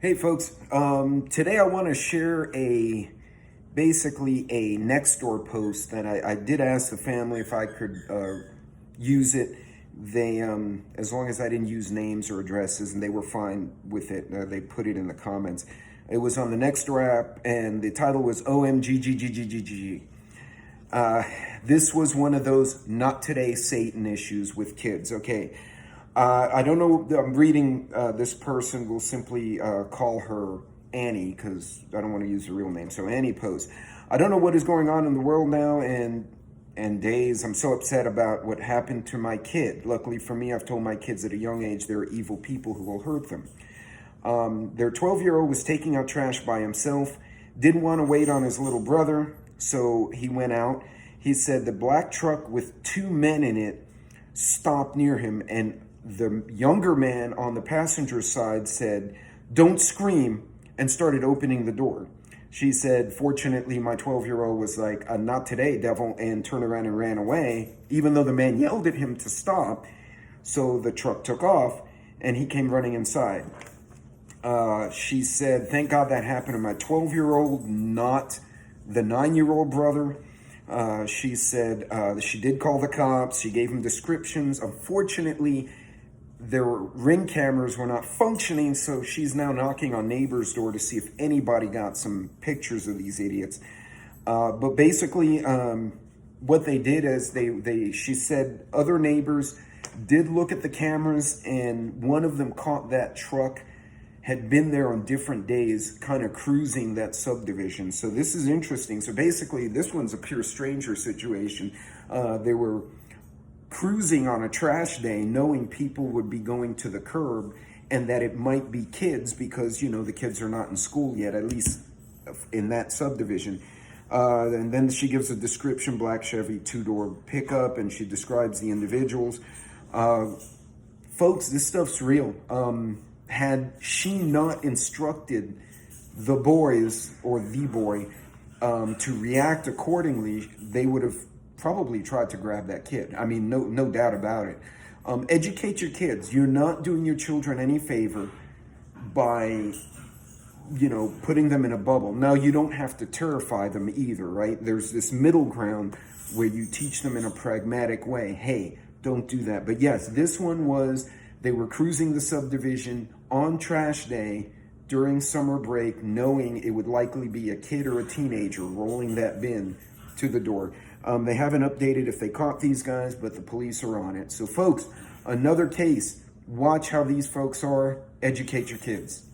Hey folks, today I want to share basically a Nextdoor post that I did ask the family if I could use it. They, as long as I didn't use names or addresses, and they were fine with it. They put it in the comments. It was on the Nextdoor app, and the title was OMGGGGGG. This was one of those not today Satan issues with kids. Okay. I don't know. I'm reading this person. We'll simply call her Annie because I don't want to use her real name. So Annie posts, I don't know what is going on in the world now and days. I'm so upset about what happened to my kid. Luckily for me, I've told my kids at a young age there are evil people who will hurt them. Their 12-year-old was taking out trash by himself, didn't want to wait on his little brother, so he went out. He said the black truck with two men in it stopped near him, and the younger man on the passenger side said, "Don't scream," and started opening the door. She said, fortunately, my 12-year-old was like, "Not today, devil," and turned around and ran away, even though the man yelled at him to stop. So the truck took off, and he came running inside. She said, thank God that happened to my 12-year-old, not the 9-year-old brother. She said she did call the cops. She gave him descriptions. Unfortunately, their Ring cameras were not functioning, so she's now knocking on neighbors' door to see if anybody got some pictures of these idiots. But basically, what they did is she said other neighbors did look at the cameras, and one of them caught that truck had been there on different days, kind of cruising that subdivision. So this is interesting. So basically, this one's a pure stranger situation. They were cruising on a trash day, knowing people would be going to the curb and that it might be kids because, the kids are not in school yet, at least in that subdivision. And then she gives a description, black Chevy two-door pickup, and she describes the individuals. Folks, this stuff's real. Had she not instructed the boys or the boy to react accordingly, they would have probably tried to grab that kid. I mean, no doubt about it. Educate your kids. You're not doing your children any favor by, putting them in a bubble. Now, you don't have to terrify them either, right? There's this middle ground where you teach them in a pragmatic way. Hey, don't do that. But yes, this one was, they were cruising the subdivision on trash day during summer break, knowing it would likely be a kid or a teenager rolling that bin to the door. They haven't updated if they caught these guys, but the police are on it. So folks, another case, watch how these folks are, educate your kids.